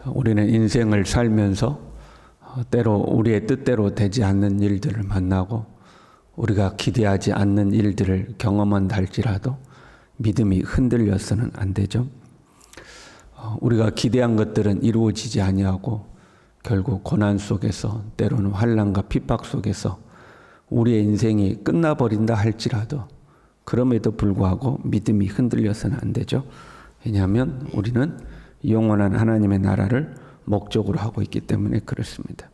우리는 인생을 살면서 때로 우리의 뜻대로 되지 않는 일들을 만나고 우리가 기대하지 않는 일들을 경험한다 할지라도 믿음이 흔들려서는 안 되죠. 우리가 기대한 것들은 이루어지지 아니하고 결국 고난 속에서 때로는 환난과 핍박 속에서 우리의 인생이 끝나버린다 할지라도 그럼에도 불구하고 믿음이 흔들려서는 안 되죠. 왜냐하면 우리는 영원한 하나님의 나라를 목적으로 하고 있기 때문에 그렇습니다.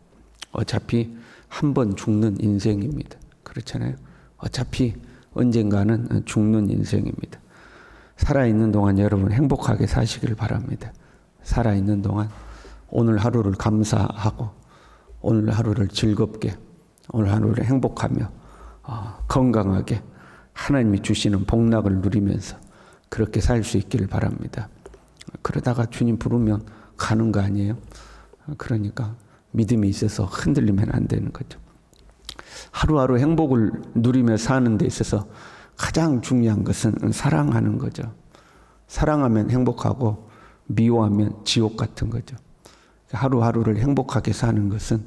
어차피 한 번 죽는 인생입니다. 그렇잖아요. 어차피 언젠가는 죽는 인생입니다. 살아있는 동안 여러분 행복하게 사시길 바랍니다. 살아있는 동안 오늘 하루를 감사하고 오늘 하루를 즐겁게 오늘 하루를 행복하며 건강하게 하나님이 주시는 복락을 누리면서 그렇게 살 수 있기를 바랍니다. 그러다가 주님 부르면 가는 거 아니에요? 그러니까 믿음이 있어서 흔들리면 안 되는 거죠. 하루하루 행복을 누리며 사는 데 있어서 가장 중요한 것은 사랑하는 거죠. 사랑하면 행복하고 미워하면 지옥 같은 거죠. 하루하루를 행복하게 사는 것은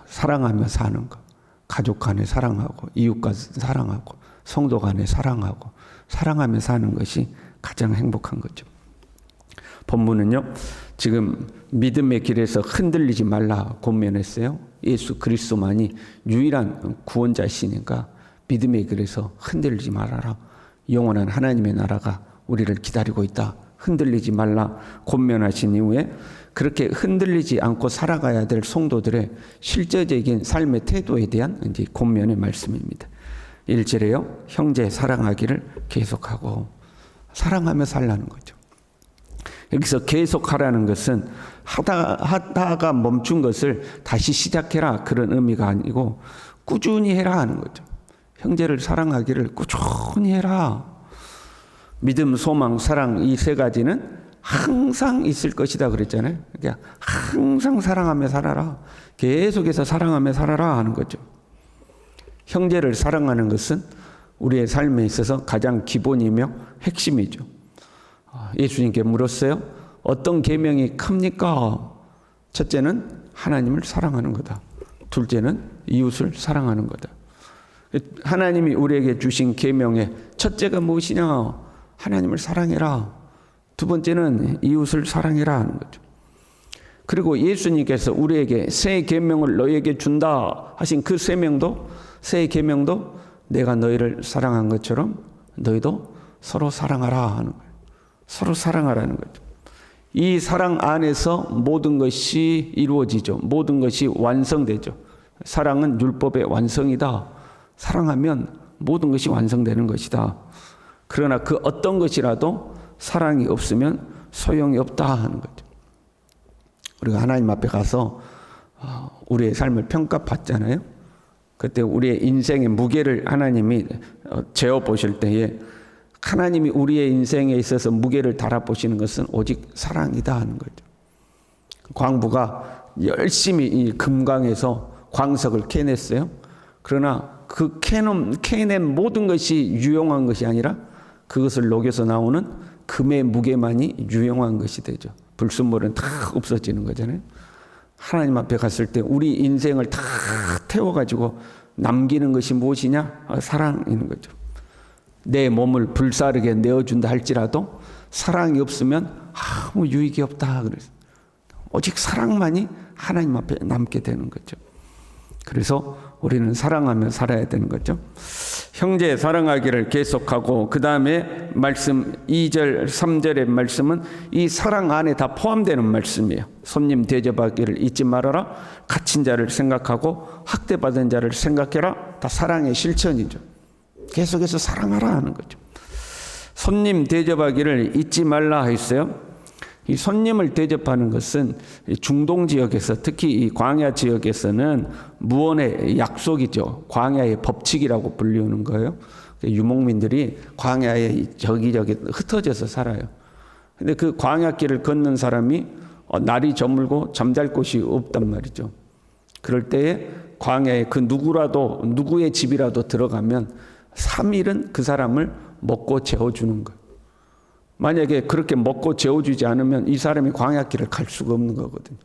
사랑하며 사는 것. 가족 간에 사랑하고 이웃과 사랑하고 성도 간에 사랑하고 사랑하며 사는 것이 가장 행복한 거죠. 본문은요, 지금 믿음의 길에서 흔들리지 말라 권면했어요. 예수 그리스도만이 유일한 구원자시니까 믿음의 길에서 흔들리지 말아라. 영원한 하나님의 나라가 우리를 기다리고 있다. 흔들리지 말라 권면하신 이후에 그렇게 흔들리지 않고 살아가야 될 성도들의 실제적인 삶의 태도에 대한 이제 권면의 말씀입니다. 1절에요. 형제 사랑하기를 계속하고 사랑하며 살라는 거죠. 여기서 계속하라는 것은 하다가 멈춘 것을 다시 시작해라 그런 의미가 아니고 꾸준히 해라 하는 거죠. 형제를 사랑하기를 꾸준히 해라. 믿음, 소망, 사랑 이 세 가지는 항상 있을 것이다 그랬잖아요. 그러니까 항상 사랑하며 살아라. 계속해서 사랑하며 살아라 하는 거죠. 형제를 사랑하는 것은 우리의 삶에 있어서 가장 기본이며 핵심이죠. 예수님께 물었어요. 어떤 계명이 큽니까? 첫째는 하나님을 사랑하는 거다. 둘째는 이웃을 사랑하는 거다. 하나님이 우리에게 주신 계명의 첫째가 무엇이냐? 하나님을 사랑해라. 두 번째는 이웃을 사랑해라 하는 거죠. 그리고 예수님께서 우리에게 새 계명을 너희에게 준다 하신 그 새 계명도 내가 너희를 사랑한 것처럼 너희도 서로 사랑하라 하는 거예요. 서로 사랑하라는 거죠. 이 사랑 안에서 모든 것이 이루어지죠. 모든 것이 완성되죠. 사랑은 율법의 완성이다. 사랑하면 모든 것이 완성되는 것이다. 그러나 그 어떤 것이라도 사랑이 없으면 소용이 없다 하는 거죠. 우리가 하나님 앞에 가서 우리의 삶을 평가받잖아요. 그때 우리의 인생의 무게를 하나님이 재어보실 때에 하나님이 우리의 인생에 있어서 무게를 달아보시는 것은 오직 사랑이다 하는 거죠. 광부가 열심히 이 금강에서 광석을 캐냈어요. 그러나 그 캐낸 모든 것이 유용한 것이 아니라 그것을 녹여서 나오는 금의 무게만이 유용한 것이 되죠. 불순물은 다 없어지는 거잖아요. 하나님 앞에 갔을 때 우리 인생을 다 태워가지고 남기는 것이 무엇이냐? 사랑인 거죠. 내 몸을 불사르게 내어준다 할지라도 사랑이 없으면 아무 유익이 없다. 그래서 오직 사랑만이 하나님 앞에 남게 되는 거죠. 그래서 우리는 사랑하며 살아야 되는 거죠. 형제 사랑하기를 계속하고 그 다음에 말씀 2절 3절의 말씀은 이 사랑 안에 다 포함되는 말씀이에요. 손님 대접하기를 잊지 말아라. 갇힌 자를 생각하고 학대받은 자를 생각해라. 다 사랑의 실천이죠. 계속해서 사랑하라 하는 거죠. 손님 대접하기를 잊지 말라 했어요. 이 손님을 대접하는 것은 중동 지역에서 특히 이 광야 지역에서는 무언의 약속이죠. 광야의 법칙이라고 불리우는 거예요. 유목민들이 광야에 저기저기 흩어져서 살아요. 근데 그 광야길을 걷는 사람이 날이 저물고 잠잘 곳이 없단 말이죠. 그럴 때에 광야에 그 누구의 집이라도 들어가면 3일은 그 사람을 먹고 재워주는 거예요. 만약에 그렇게 먹고 재워주지 않으면 이 사람이 광야길을 갈 수가 없는 거거든요.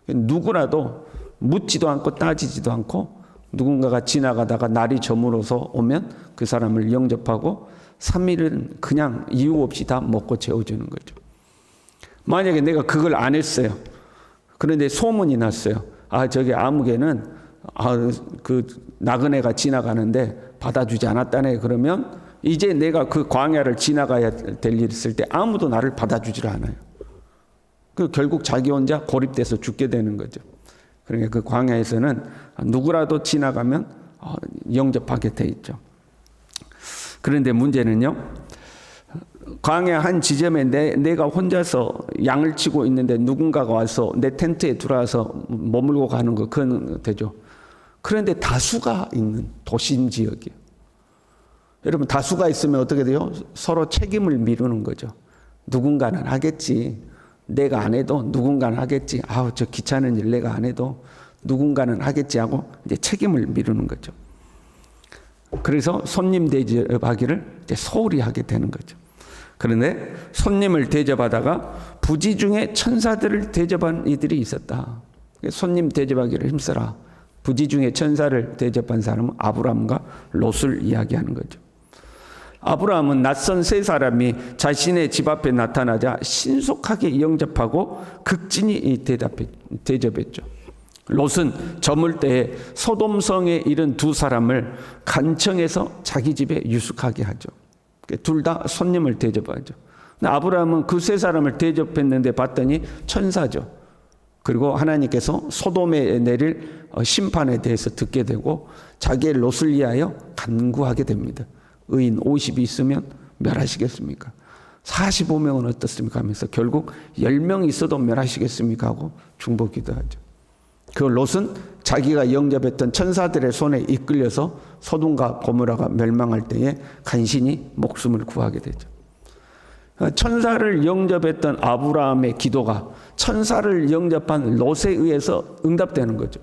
누구라도 묻지도 않고 따지지도 않고 누군가가 지나가다가 날이 저물어서 오면 그 사람을 영접하고 3일은 그냥 이유 없이 다 먹고 재워주는 거죠. 만약에 내가 그걸 안 했어요. 그런데 소문이 났어요. 저기 아무개는 그 나그네가 지나가는데 받아주지 않았다네. 그러면 이제 내가 그 광야를 지나가야 될 일 있을 때 아무도 나를 받아주질 않아요. 결국 자기 혼자 고립돼서 죽게 되는 거죠. 그러니까 그 광야에서는 누구라도 지나가면 영접하게 돼 있죠. 그런데 문제는요, 광야 한 지점에 내가 혼자서 양을 치고 있는데 누군가가 와서 내 텐트에 들어와서 머물고 가는 거, 그건 되죠. 그런데 다수가 있는 도심 지역이에요. 여러분, 다수가 있으면 어떻게 돼요? 서로 책임을 미루는 거죠. 누군가는 하겠지. 내가 안 해도 누군가는 하겠지. 저 귀찮은 일 내가 안 해도 누군가는 하겠지 하고 이제 책임을 미루는 거죠. 그래서 손님 대접하기를 이제 소홀히 하게 되는 거죠. 그런데 손님을 대접하다가 부지 중에 천사들을 대접한 이들이 있었다. 손님 대접하기를 힘써라. 부지 중에 천사를 대접한 사람은 아브라함과 롯을 이야기하는 거죠. 아브라함은 낯선 세 사람이 자신의 집 앞에 나타나자 신속하게 영접하고 극진히 대접했죠. 롯은 저물 때에 소돔성에 이른 두 사람을 간청해서 자기 집에 유숙하게 하죠. 둘 다 손님을 대접하죠. 아브라함은 그 세 사람을 대접했는데 봤더니 천사죠. 그리고 하나님께서 소돔에 내릴 심판에 대해서 듣게 되고 자기의 롯을 위하여 간구하게 됩니다. 의인 50이 있으면 멸하시겠습니까? 45명은 어떻습니까? 하면서 결국 10명 있어도 멸하시겠습니까? 하고 중보기도 하죠. 그 롯은 자기가 영접했던 천사들의 손에 이끌려서 소돔과 고모라가 멸망할 때에 간신히 목숨을 구하게 되죠. 천사를 영접했던 아브라함의 기도가 천사를 영접한 롯에 의해서 응답되는 거죠.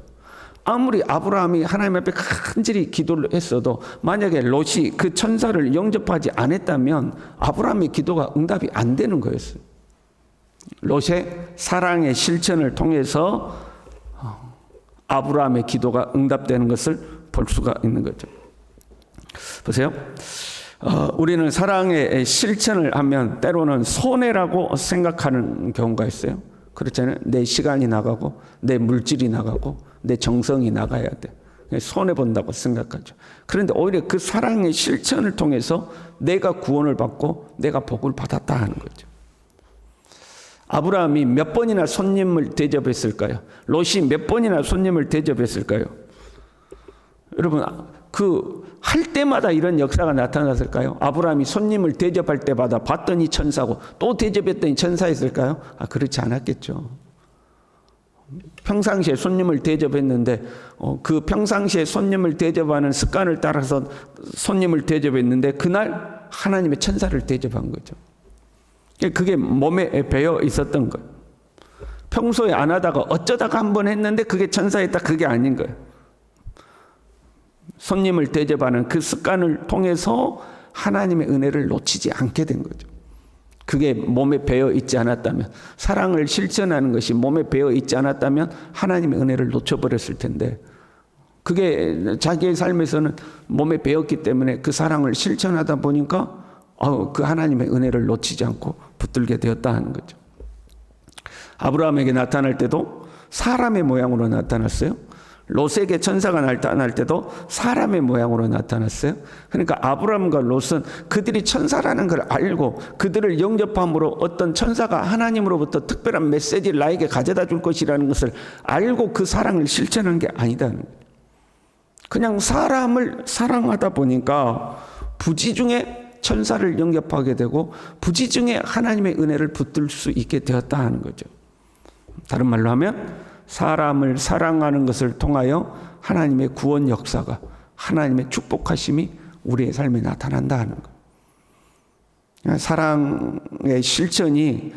아무리 아브라함이 하나님 앞에 간절히 기도를 했어도 만약에 롯이 그 천사를 영접하지 않았다면 아브라함의 기도가 응답이 안 되는 거였어요. 롯의 사랑의 실천을 통해서 아브라함의 기도가 응답되는 것을 볼 수가 있는 거죠. 보세요. 우리는 사랑의 실천을 하면 때로는 손해라고 생각하는 경우가 있어요. 그렇잖아요. 내 시간이 나가고 내 물질이 나가고 내 정성이 나가야 돼. 손해본다고 생각하죠. 그런데 오히려 그 사랑의 실천을 통해서 내가 구원을 받고 내가 복을 받았다 하는 거죠. 아브라함이 몇 번이나 손님을 대접했을까요? 롯이 몇 번이나 손님을 대접했을까요? 여러분, 할 때마다 이런 역사가 나타났을까요? 아브라함이 손님을 대접할 때마다 봤더니 천사고 또 대접했더니 천사였을까요? 그렇지 않았겠죠. 평상시에 손님을 대접했는데 그 평상시에 손님을 대접하는 습관을 따라서 손님을 대접했는데 그날 하나님의 천사를 대접한 거죠. 그게 몸에 배어 있었던 거예요. 평소에 안 하다가 어쩌다가 한 번 했는데 그게 천사였다, 그게 아닌 거예요. 손님을 대접하는 그 습관을 통해서 하나님의 은혜를 놓치지 않게 된 거죠. 그게 몸에 배어 있지 않았다면, 사랑을 실천하는 것이 몸에 배어 있지 않았다면 하나님의 은혜를 놓쳐버렸을 텐데, 그게 자기의 삶에서는 몸에 배었기 때문에 그 사랑을 실천하다 보니까 그 하나님의 은혜를 놓치지 않고 붙들게 되었다 하는 거죠. 아브라함에게 나타날 때도 사람의 모양으로 나타났어요. 롯에게 천사가 나타날 때도 사람의 모양으로 나타났어요. 그러니까 아브라함과 롯은 그들이 천사라는 걸 알고 그들을 영접함으로 어떤 천사가 하나님으로부터 특별한 메시지를 나에게 가져다 줄 것이라는 것을 알고 그 사랑을 실천한 게 아니다는 거예요. 그냥 사람을 사랑하다 보니까 부지 중에 천사를 영접하게 되고 부지 중에 하나님의 은혜를 붙들 수 있게 되었다 하는 거죠. 다른 말로 하면 사람을 사랑하는 것을 통하여 하나님의 구원 역사가, 하나님의 축복하심이 우리의 삶에 나타난다 하는 거예요. 사랑의 실천이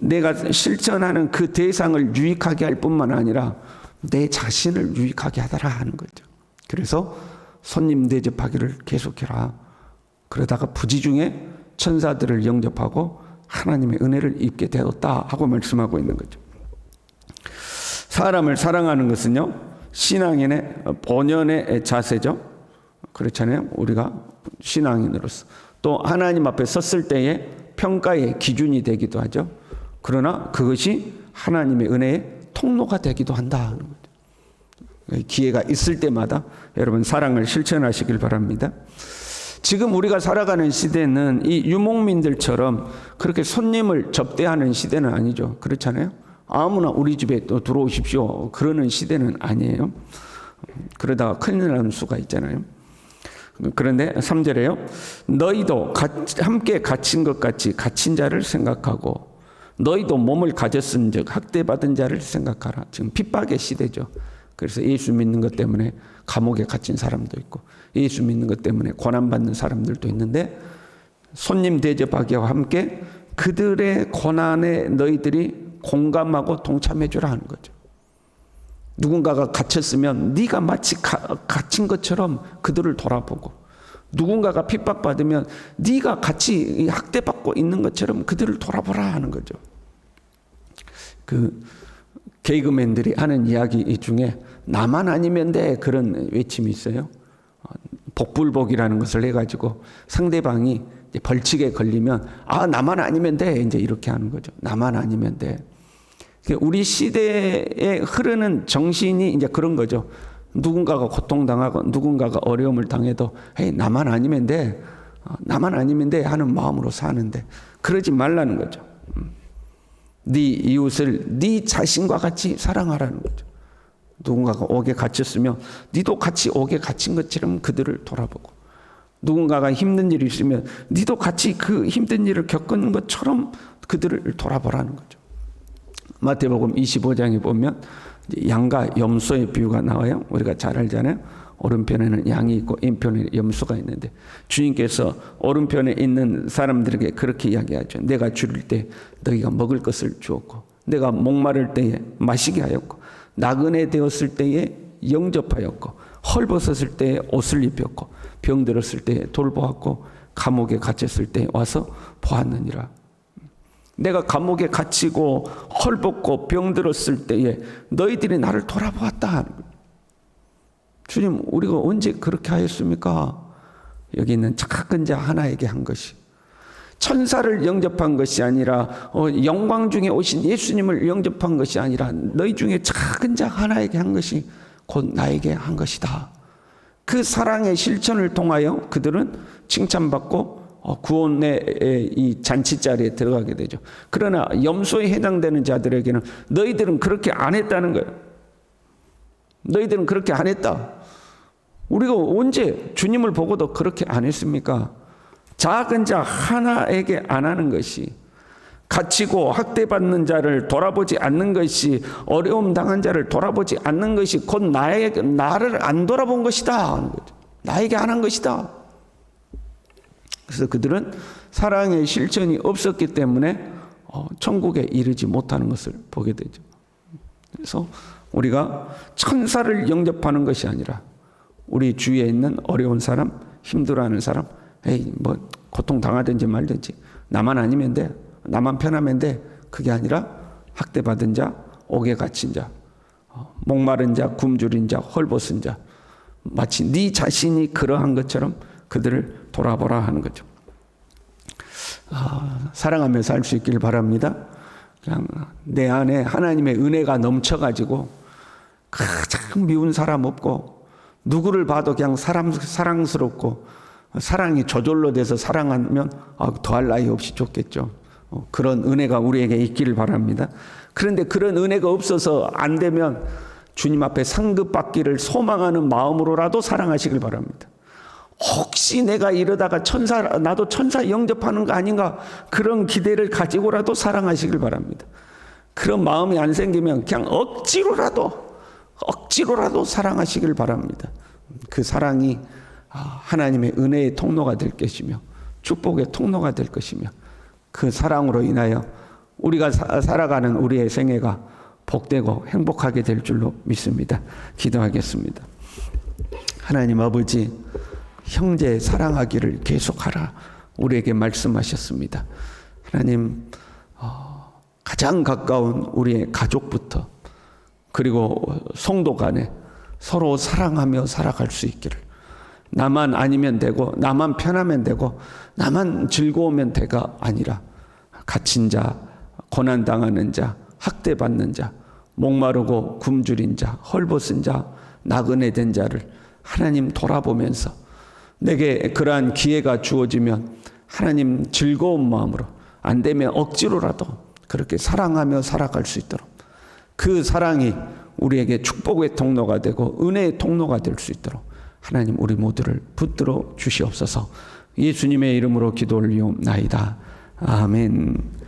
내가 실천하는 그 대상을 유익하게 할 뿐만 아니라 내 자신을 유익하게 하더라 하는 거죠. 그래서 손님 대접하기를 계속해라. 그러다가 부지 중에 천사들을 영접하고 하나님의 은혜를 입게 되었다 하고 말씀하고 있는 거죠. 사람을 사랑하는 것은요, 신앙인의 본연의 자세죠. 그렇잖아요. 우리가 신앙인으로서 또 하나님 앞에 섰을 때의 평가의 기준이 되기도 하죠. 그러나 그것이 하나님의 은혜의 통로가 되기도 한다. 기회가 있을 때마다 여러분 사랑을 실천하시길 바랍니다. 지금 우리가 살아가는 시대는 이 유목민들처럼 그렇게 손님을 접대하는 시대는 아니죠. 그렇잖아요. 아무나 우리 집에 또 들어오십시오. 그러는 시대는 아니에요. 그러다가 큰일 나는 수가 있잖아요. 그런데 3절에요. 너희도 함께 갇힌 것 같이 갇힌 자를 생각하고 너희도 몸을 가졌은즉 학대받은 자를 생각하라. 지금 핍박의 시대죠. 그래서 예수 믿는 것 때문에 감옥에 갇힌 사람도 있고 예수 믿는 것 때문에 고난받는 사람들도 있는데 손님 대접하기와 함께 그들의 고난에 너희들이 공감하고 동참해 주라 하는 거죠. 누군가가 갇혔으면 네가 마치 갇힌 것처럼 그들을 돌아보고 누군가가 핍박받으면 네가 같이 학대받고 있는 것처럼 그들을 돌아보라 하는 거죠. 그 개그맨들이 하는 이야기 중에 나만 아니면 돼 그런 외침이 있어요. 복불복이라는 것을 해가지고 상대방이 이제 벌칙에 걸리면 나만 아니면 돼 이제 이렇게 하는 거죠. 나만 아니면 돼. 우리 시대에 흐르는 정신이 이제 그런 거죠. 누군가가 고통당하고 누군가가 어려움을 당해도 나만 아니면 돼. 나만 아니면 돼 하는 마음으로 사는데 그러지 말라는 거죠. 네 이웃을 네 자신과 같이 사랑하라는 거죠. 누군가가 옥에 갇혔으면 네도 같이 옥에 갇힌 것처럼 그들을 돌아보고 누군가가 힘든 일이 있으면 네도 같이 그 힘든 일을 겪은 것처럼 그들을 돌아보라는 거죠. 마태복음 25장에 보면 양과 염소의 비유가 나와요. 우리가 잘 알잖아요. 오른편에는 양이 있고 왼편에 염소가 있는데 주님께서 오른편에 있는 사람들에게 그렇게 이야기하죠. 내가 줄일 때 너희가 먹을 것을 주었고 내가 목마를 때에 마시게 하였고 나그네 되었을 때에 영접하였고 헐벗었을 때에 옷을 입혔고 병들었을 때에 돌보았고 감옥에 갇혔을 때에 와서 보았느니라. 내가 감옥에 갇히고 헐벗고 병들었을 때에 너희들이 나를 돌아보았다. 주님, 우리가 언제 그렇게 하였습니까? 여기 있는 작은 자 하나에게 한 것이 천사를 영접한 것이 아니라 영광 중에 오신 예수님을 영접한 것이 아니라 너희 중에 작은 자 하나에게 한 것이 곧 나에게 한 것이다. 그 사랑의 실천을 통하여 그들은 칭찬받고 구원의 이 잔치 자리에 들어가게 되죠. 그러나 염소에 해당되는 자들에게는 너희들은 그렇게 안 했다는 거예요. 너희들은 그렇게 안 했다. 우리가 언제 주님을 보고도 그렇게 안 했습니까? 작은 자 하나에게 안 하는 것이 갇히고 학대받는 자를 돌아보지 않는 것이 어려움 당한 자를 돌아보지 않는 것이 곧 나를 안 돌아본 것이다 하는 거죠. 나에게 안 한 것이다. 그래서 그들은 사랑의 실천이 없었기 때문에 천국에 이르지 못하는 것을 보게 되죠. 그래서 우리가 천사를 영접하는 것이 아니라 우리 주위에 있는 어려운 사람, 힘들어하는 사람, 뭐 고통 당하든지 말든지 나만 아니면 돼, 나만 편하면 돼. 그게 아니라 학대받은 자, 옥에 갇힌 자, 목마른 자, 굶주린 자, 헐벗은 자, 마치 네 자신이 그러한 것처럼 그들을 돌아보라 하는 거죠. 사랑하며 살 수 있길 바랍니다. 그냥 내 안에 하나님의 은혜가 넘쳐가지고 가장 미운 사람 없고 누구를 봐도 그냥 사랑스럽고 사랑이 저절로 돼서 사랑하면 더할 나위 없이 좋겠죠. 그런 은혜가 우리에게 있기를 바랍니다. 그런데 그런 은혜가 없어서 안 되면 주님 앞에 상급받기를 소망하는 마음으로라도 사랑하시길 바랍니다. 혹시 내가 이러다가 나도 천사 영접하는 거 아닌가 그런 기대를 가지고라도 사랑하시길 바랍니다. 그런 마음이 안 생기면 그냥 억지로라도 사랑하시길 바랍니다. 그 사랑이 하나님의 은혜의 통로가 될 것이며 축복의 통로가 될 것이며 그 사랑으로 인하여 우리가 살아가는 우리의 생애가 복되고 행복하게 될 줄로 믿습니다. 기도하겠습니다. 하나님 아버지, 형제 사랑하기를 계속하라 우리에게 말씀하셨습니다. 하나님 가장 가까운 우리의 가족부터 그리고 성도 간에 서로 사랑하며 살아갈 수 있기를, 나만 아니면 되고 나만 편하면 되고 나만 즐거우면 되가 아니라 갇힌 자, 고난당하는 자, 학대받는 자, 목마르고 굶주린 자, 헐벗은 자, 나그네 된 자를 하나님 돌아보면서 내게 그러한 기회가 주어지면 하나님 즐거운 마음으로, 안 되면 억지로라도 그렇게 사랑하며 살아갈 수 있도록, 그 사랑이 우리에게 축복의 통로가 되고 은혜의 통로가 될 수 있도록 하나님 우리 모두를 붙들어 주시옵소서. 예수님의 이름으로 기도 올리옵나이다. 아멘.